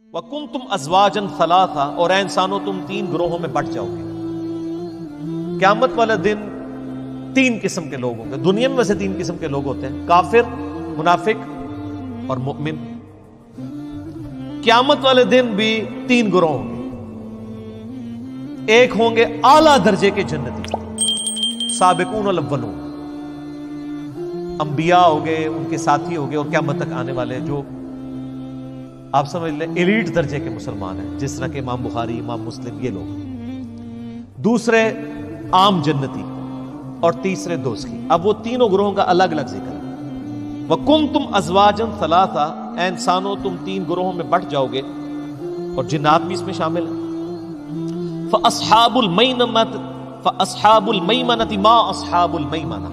وَكُنْتُمْ أَزْوَاجًا ثَلَاثًا، اور اے انسانوں تم 3 گروہوں میں بٹ جاؤ گے۔ قیامت والے دن 3 قسم کے لوگ ہوں گے۔ دنیا میں ویسے 3 قسم کے لوگ ہوتے ہیں، کافر، منافق اور مؤمن۔ قیامت والے دن بھی 3 گروہ ہوں گے۔ ایک ہوں گے اعلیٰ درجے کے جنتی، سابقون الاولون، انبیاء ہو گئے، ان کے ساتھی ہو گئے، اور قیامت تک آنے والے جو آپ سمجھ لیں ایلیٹ درجے کے مسلمان ہیں، جس طرح کہ امام بخاری، امام مسلم، یہ لوگ۔ دوسرے عام جنتی، اور تیسرے دوزخی۔ اب وہ تینوں گروہوں کا الگ الگ ذکر ہے۔ وَكُنْتُمْ أَزْوَاجًا ثَلَاثًا، اے انسانوں تم 3 گروہوں میں بٹ جاؤ گے، اور جنات بھی اس میں شامل ہیں۔ فَأَصْحَابُ الْمَيْمَنَةِ مَا أَصْحَابُ الْمَيْمَنَةِ،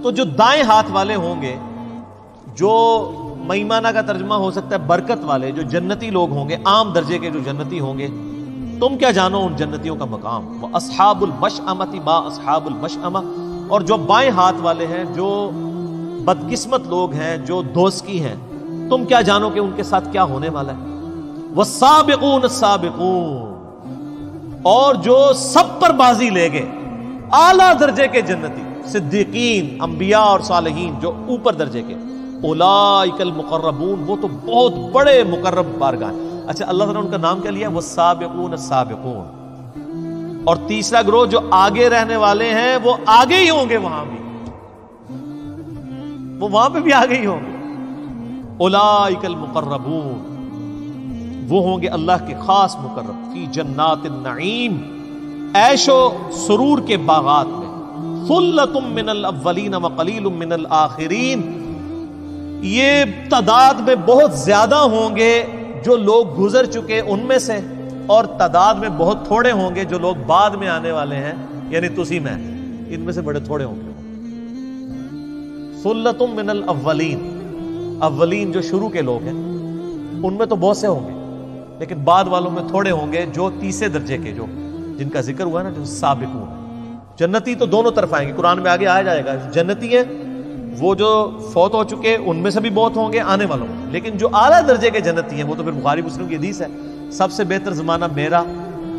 تو جو دائیں ہاتھ والے ہوں گے، جو میمانہ کا ترجمہ ہو سکتا ہے برکت والے، جو جنتی لوگ ہوں گے، عام درجے کے جو جنتی ہوں گے، تم کیا جانو ان جنتیوں کا مقام۔ وَأَصْحَابُ الْمَشْأَمَةِ مَا أَصْحَابُ الْمَشْأَمَةِ، اور جو بائیں ہاتھ والے ہیں، جو بدقسمت لوگ ہیں، جو دوزخی ہیں، تم کیا جانو کہ ان کے ساتھ کیا ہونے والا ہے۔ وَالسَّابِقُونَ السَّابِقُونَ، اور جو سب پر بازی لے گئے، اعلیٰ درجے کے جنتی، صدیقین، انبیاء اور صالحین، جو اوپر درجے کے، اولئک المقربون، وہ تو بہت بڑے مقرب بارگاہ ہیں۔ اچھا، اللہ تعالیٰ نے ان کا نام کیا لیا؟ والسابقون السابقون۔ اور تیسرا گروہ جو آگے رہنے والے ہیں، وہ آگے ہی ہوں گے، وہاں بھی وہ وہاں پہ بھی آگے ہی ہوں گے۔ اولئک المقربون، وہ ہوں گے اللہ کے خاص مقرب، فی جنات النعیم، عیش و سرور کے باغات میں۔ ثلۃ من الاولین وقلیل من الآخرین، یہ تعداد میں بہت زیادہ ہوں گے جو لوگ گزر چکے ان میں سے، اور تعداد میں بہت تھوڑے ہوں گے جو لوگ بعد میں آنے والے ہیں، یعنی تسی میں، ان میں سے بڑے تھوڑے ہوں گے۔ ثلۃ من الاولین، اولین جو شروع کے لوگ ہیں ان میں تو بہت سے ہوں گے، لیکن بعد والوں میں تھوڑے ہوں گے جو تیسرے درجے کے، جو جن کا ذکر ہوا ہے نا، جو سابقون ہیں۔ جنتی تو دونوں طرف آئیں گے، قرآن میں آگے آیا جائے گا۔ جنتی ہیں وہ جو فوت ہو چکے، ان میں سے بھی بہت ہوں گے آنے والوں میں، لیکن جو اعلیٰ درجے کے جنتی ہیں وہ تو پھر بخاری مسلم کی حدیث ہے، سب سے بہتر زمانہ میرا،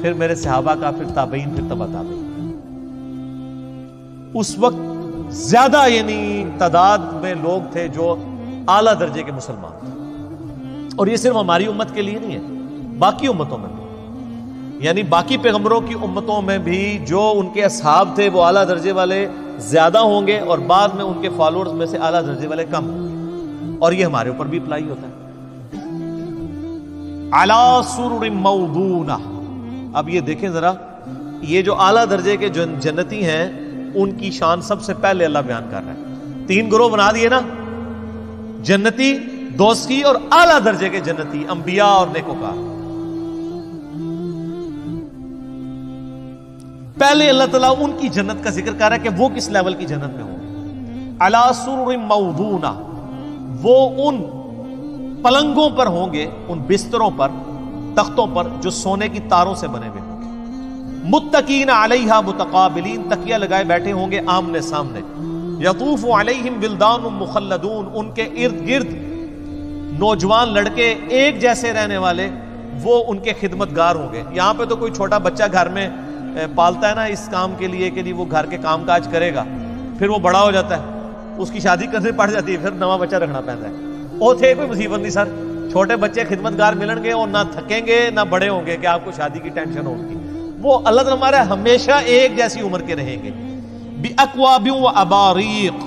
پھر میرے صحابہ کا، پھر تابعین، پھر تبع تابعین۔ اس وقت زیادہ یعنی تعداد میں لوگ تھے جو اعلیٰ درجے کے مسلمان تھے، اور یہ صرف ہماری امت کے لیے نہیں ہے، باقی امتوں میں بھی، یعنی باقی پیغمبروں کی امتوں میں بھی جو ان کے اصحاب تھے وہ اعلیٰ درجے والے زیادہ ہوں گے، اور بعد میں ان کے فالوورز میں سے اعلیٰ درجے والے کم ہوں گے، اور یہ ہمارے اوپر بھی اپلائی ہوتا ہے۔ علی سرر موضونہ، اب یہ دیکھیں ذرا، یہ جو اعلیٰ درجے کے جنتی ہیں ان کی شان سب سے پہلے اللہ بیان کر رہا ہے۔ 3 گروہ بنا دیے نا، جنتی، دوزخی اور اعلیٰ درجے کے جنتی، انبیاء اور نیکوکار۔ پہلے اللہ تعالیٰ ان کی جنت کا ذکر کر رہا ہے کہ وہ کس لیول کی جنت میں ہوں گے۔ علی سرر موضونہ، وہ ان پلنگوں پر ہوں گے، ان بستروں پر، تختوں پر جو سونے کی تاروں سے بنے ہوئے ہوں گے۔ متکئین علیہا متقابلین، تکیہ لگائے بیٹھے ہوں گے آمنے سامنے۔ یطوف علیہم ولدان مخلدون، ان کے ارد گرد نوجوان لڑکے ایک جیسے رہنے والے، وہ ان کے خدمتگار ہوں گے۔ یہاں پہ تو کوئی چھوٹا بچہ گھر میں پالتا ہے نا اس کام کے لیے کہ وہ گھر کے کام کاج کرے گا، پھر وہ بڑا ہو جاتا ہے، اس کی شادی کرنے پڑ جاتی ہے، پھر نواں بچہ رکھنا پڑتا ہے۔ وہ تھے کوئی مصیبت نہیں سر، چھوٹے بچے خدمتگار ملیں گے اور نہ تھکیں گے نہ بڑے ہوں گے کہ آپ کو شادی کی ٹینشن ہوگی۔ وہ اللہ تعالیٰ ہمارے ہمیشہ ایک جیسی عمر کے رہیں گے۔ بِأَكْوَابٍ وَأَبَارِيقٍ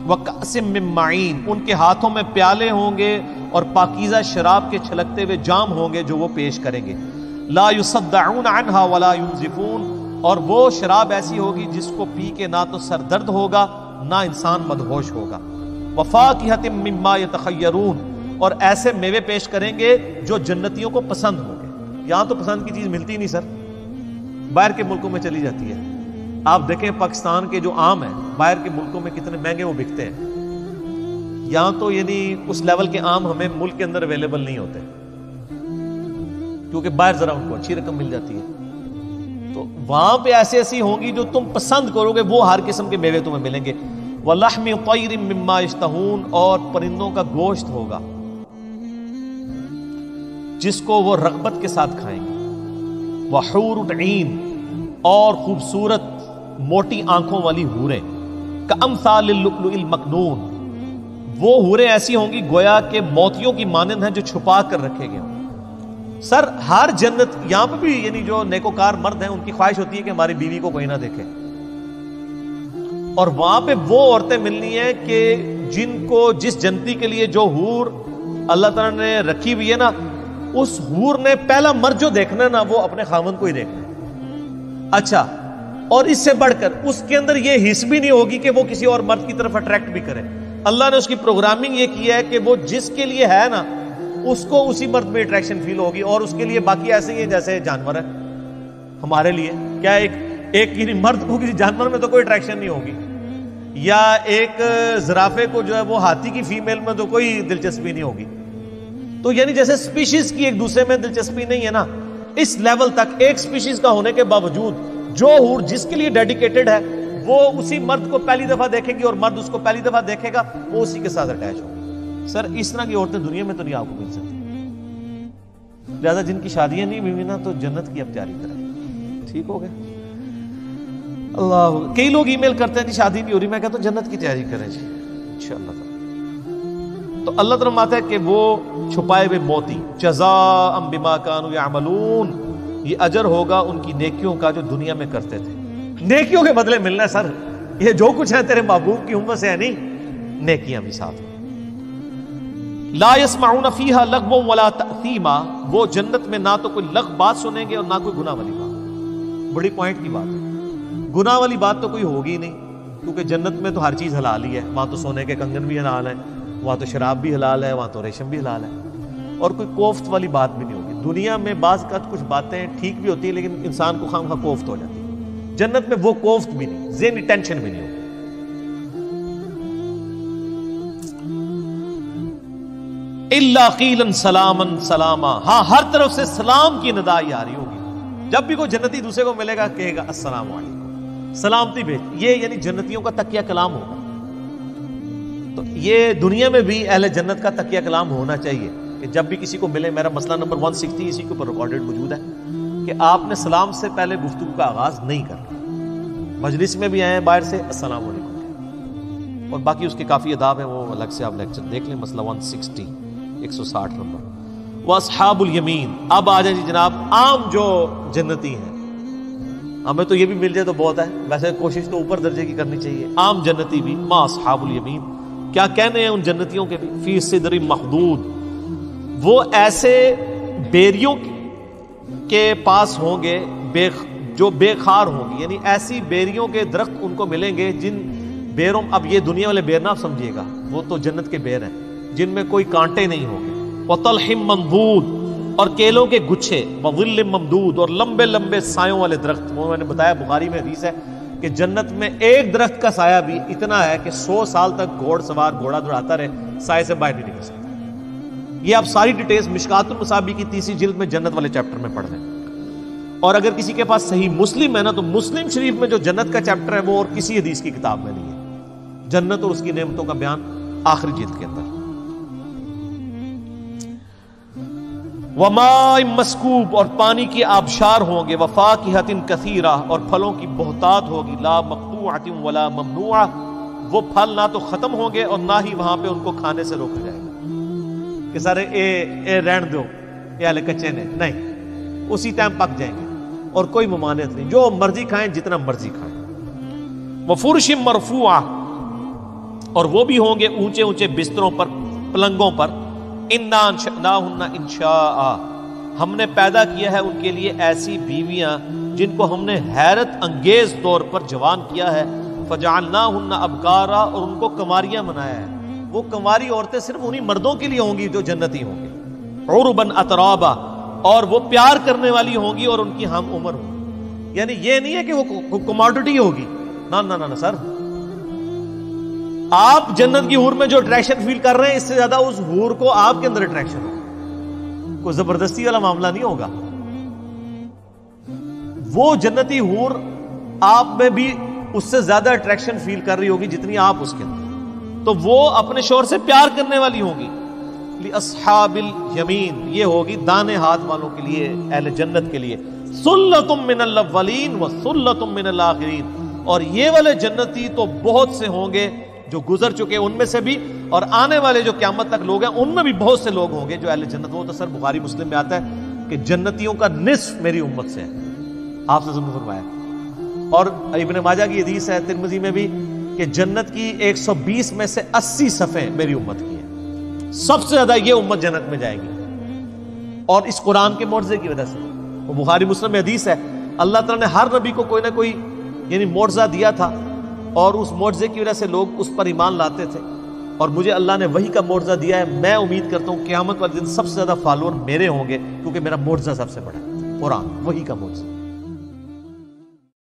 وَكَأْسٍ مِّن مَّعِينٍ، ان کے ہاتھوں میں پیالے ہوں گے اور پاکیزہ شراب کے چھلکتے ہوئے جام ہوں گے جو وہ پیش کریں گے۔ لا يصدعون عنها ولا ينزفون، اور وہ شراب ایسی ہوگی جس کو پی کے نہ تو سر درد ہوگا نہ انسان مدہوش ہوگا۔ وفاکہۃ مما یتخیرون، اور ایسے میوے پیش کریں گے جو جنتیوں کو پسند ہوں گے۔ یہاں تو پسند کی چیز ملتی نہیں سر، باہر کے ملکوں میں چلی جاتی ہے۔ آپ دیکھیں پاکستان کے جو آم ہیں باہر کے ملکوں میں کتنے مہنگے وہ بکتے ہیں، یہاں تو یعنی اس لیول کے آم ہمیں ملک کے اندر اویلیبل نہیں ہوتے، کیونکہ باہر ذرا ان کو اچھی رقم مل جاتی ہے۔ تو وہاں پہ ایسی ہوں گی جو تم پسند کرو گے، وہ ہر قسم کے میوے تمہیں ملیں گے۔ وَلَحْمِ طَيْرٍ مِّمَّا يَشْتَهُونَ، اور پرندوں کا گوشت ہوگا۔ جس کو وہ رغبت کے ساتھ کھائیں گے. وحور عین، اور خوبصورت موٹی آنکھوں والی حوریں. کامثال اللؤلؤ المکنون، وہ حوریں ایسی ہوں گی گویا کہ موتیوں کی مانند ہیں جو چھپا کر رکھے گئے ہوں. سر ہر جنت، یہاں پہ بھی یعنی جو نیکوکار مرد ہیں ان کی خواہش ہوتی ہے کہ ہماری بیوی کو کوئی نہ دیکھے، اور وہاں پہ وہ عورتیں ملنی ہیں کہ جن کو جس جنتی کے لیے جو حور اللہ تعالیٰ نے رکھی ہوئی ہے نا، اس حور نے پہلا مرد جو دیکھنا ہے نا وہ اپنے خاوند کو ہی دیکھنا ہے. اچھا، اور اس سے بڑھ کر اس کے اندر یہ حس بھی نہیں ہوگی کہ وہ کسی اور مرد کی طرف اٹریکٹ بھی کرے. اللہ نے اس کی پروگرامنگ یہ کی ہے کہ وہ جس کے لیے ہے نا اس کو اسی مرد میں اٹریکشن فیل ہوگی، اور اس کے لیے باقی ایسے ہی ہے جیسے جانور ہے. ہمارے لیے کیا ایک مرد کو کسی جانور میں تو کوئی اٹریکشن نہیں ہوگی، یا ایک زرافے کو جو ہے وہ ہاتھی کی فیمیل میں تو کوئی دلچسپی نہیں ہوگی. تو یعنی جیسے سپیشیز کی ایک دوسرے میں دلچسپی نہیں ہے نا، اس لیول تک ایک سپیشیز کا ہونے کے باوجود جو حور جس کے لیے ڈیڈیکیٹڈ ہے وہ اسی مرد کو پہلی دفعہ دیکھے گی اور مرد اس کو پہلی دفعہ دیکھے گا، وہ اسی کے ساتھ اٹیچ ہوگی. سر اس طرح کی عورتیں دنیا میں تو نہیں آپ کو مل سکتی. لہٰذا جن کی شادیاں نہیں ہوئی نا تو جنت کی اب تیاری کریں. ٹھیک ہو گیا؟ اللہ، کئی لوگ ای میل کرتے ہیں جی شادی نہیں ہو رہی، میں کہتا ہوں جنت کی تیاری کریں جی انشاءاللہ تعالی. تو اللہ تعالیٰ فرماتا ہے کہ وہ چھپائے ہوئے موتی، جزاء بما كانوا يعملون، یہ اجر ہوگا ان کی نیکیوں کا جو دنیا میں کرتے تھے. نیکیوں کے بدلے ملنا ہے سر، یہ جو کچھ ہے تیرے محبوب کی امت سے ہے نہیں، نیکیاں بھی ساتھ ہیں. لا يسمعون فيها لغوا ولا تأثیما، وہ جنت میں نہ تو کوئی لغو بات سنیں گے اور نہ کوئی گناہ والی بات. بڑی پوائنٹ کی بات ہے، گناہ والی بات تو کوئی ہوگی نہیں، کیونکہ جنت میں تو ہر چیز حلال ہی ہے. وہاں تو سونے کے کنگن بھی حلال ہیں، وہاں تو شراب بھی حلال ہے، وہاں تو ریشم بھی حلال ہے، اور کوئی کوفت والی بات بھی نہیں ہوگی. دنیا میں بعض کا کچھ باتیں ٹھیک بھی ہوتی ہیں لیکن انسان کو خواہ مخواہ کوفت ہو جاتی ہے. جنت میں وہ کوفت بھی نہیں، ذہنی ٹینشن بھی نہیں ہوگی. الا قیلا سلاما سلاما، ہاں ہر طرف سے سلام کی ندا آ رہی ہوگی. جب بھی کوئی جنتی دوسرے کو ملے گا کہے گا السلام علیکم، سلامتی بھیج. یہ یعنی جنتیوں کا تکیہ کلام ہوگا. تو یہ دنیا میں بھی اہل جنت کا تکیہ کلام ہونا چاہیے کہ جب بھی کسی کو ملے، میرا مسئلہ نمبر 160 اسی کے اوپر ریکارڈڈ موجود ہے کہ آپ نے سلام سے پہلے گفتگو کا آغاز نہیں کرنا. مجلس میں بھی آئے ہیں باہر سے السلام علیکم، اور باقی اس کے کافی آداب ہیں، وہ الگ سے آپ لیکچر دیکھ لیں. مسئلہ 160 160 نمبر. واصحاب الیمین، اب آ جائیں جی جناب عام جو جنتی ہیں. ہمیں تو یہ بھی مل جائے تو بہت ہے، ویسے کوشش تو اوپر درجے کی کرنی چاہیے. عام جنتی بھی، ما اصحاب الیمین، کیا کہنے ہیں ان جنتیوں کے بھی؟ فی صدر مخضود، وہ ایسے بیریوں کے پاس ہوں گے جو بے خار ہوں گی، یعنی ایسی بیریوں کے درخت ان کو ملیں گے جن بیروں، اب یہ دنیا والے بیر نہ آپ سمجھیے گا، وہ تو جنت کے بیر ہیں جن میں کوئی کانٹے نہیں ہوں گے. وطلح منضود، اور کیلوں کے گچھے. وظل ممدود، اور لمبے لمبے سایوں والے درخت. وہ میں نے بتایا بخاری میں حدیث ہے کہ جنت میں ایک درخت کا سایہ بھی اتنا ہے کہ 100 سال تک گھوڑ سوار گھوڑا دوڑاتا رہے، سائے سے باہر نہیں نکل سکتا. یہ آپ ساری ڈیٹیلز مشکات المصابیح کی 30 جلد میں جنت والے چیپٹر میں پڑھ لیں. اور اگر کسی کے پاس صحیح مسلم ہے نا تو مسلم شریف میں جو جنت کا چیپٹر ہے وہ اور کسی حدیث کی کتاب میں نہیں ہے. جنت اور اس کی نعمتوں کا بیان آخری جلد کے اندر. وماء مسکوب، اور پانی کی آبشار ہوں گے. وفاکہۃ کثیرہ، اور پھلوں کی بہتات ہوگی. لا مقطوعۃ ولا ممنوعہ، وہ پھل نہ تو ختم ہوں گے اور نہ ہی وہاں پہ ان کو کھانے سے روکا جائے گا کہ سارے اے رہن دو، یہ ہلے کچے نے، نہیں، اسی ٹائم پک جائیں گے اور کوئی ممانعت نہیں، جو مرضی کھائیں جتنا مرضی کھائیں. وفرش مرفوعہ، اور وہ بھی ہوں گے اونچے اونچے بستروں پر، پلنگوں پر. انا انشأناہن انشاء، ہم نے پیدا کیا ہے ان کے لیے ایسی بیویاں جن کو ہم نے حیرت انگیز طور پر جوان کیا ہے. فجعلناہن ابکارا، اور ان کو کنواریاں بنایا ہے. وہ کنواری عورتیں صرف انہی مردوں کے لیے ہوں گی جو جنتی ہوں گے. عربا اترابا، اور وہ پیار کرنے والی ہوں گی اور ان کی ہم عمر ہوں. یعنی یہ نہیں ہے کہ وہ کموڈٹی ہوگی، نہ سر. آپ جنت کی حور میں جو اٹریکشن فیل کر رہے ہیں اس سے زیادہ اس حور کو آپ کے اندر اٹریکشن ہوگا. کوئی زبردستی والا معاملہ نہیں ہوگا. وہ جنتی حور آپ میں بھی اس سے زیادہ اٹریکشن فیل کر رہی ہوگی جتنی آپ اس کے اندر. تو وہ اپنے شوہر سے پیار کرنے والی ہوگی. لِأَصْحَابِ الْيَمِينَ، یہ ہوگی دانے ہاتھ والوں کے لیے، اہل جنت کے لیے، ثُلَّةٌ مِّنَ الْأَوَّلِينَ وَثُلَّةٌ مِّنَ الْآخِرِينَ، اور یہ والے جنتی تو بہت سے ہوں گے جو گزر چکے ان میں سے بھی، اور آنے والے جو قیامت تک لوگ ہیں ان میں بھی بہت سے لوگ ہوں گے جو اہل جنت. وہ تو سر بخاری مسلم میں آتا ہے کہ جنتیوں کا نصف میری امت سے ہے، آپ سے فرمایا. اور ابن ماجہ کی حدیث ہے، ترمذی میں بھی، کہ جنت کی 120 میں سے 80 صفیں میری امت کی ہیں، سب سے زیادہ یہ امت جنت میں جائے گی، اور اس قرآن کے معجزے کی وجہ سے. وہ بخاری مسلم میں حدیث ہے، اللہ تعالیٰ نے ہر نبی کو کوئی نہ کوئی یعنی معجزہ دیا تھا، اور اس معجزے کی وجہ سے لوگ اس پر ایمان لاتے تھے، اور مجھے اللہ نے وہی کا معجزہ دیا ہے. میں امید کرتا ہوں قیامت والے دن سب سے زیادہ فالوور میرے ہوں گے، کیونکہ میرا معجزہ سب سے بڑا ہے، قرآن وہی کا معجزہ.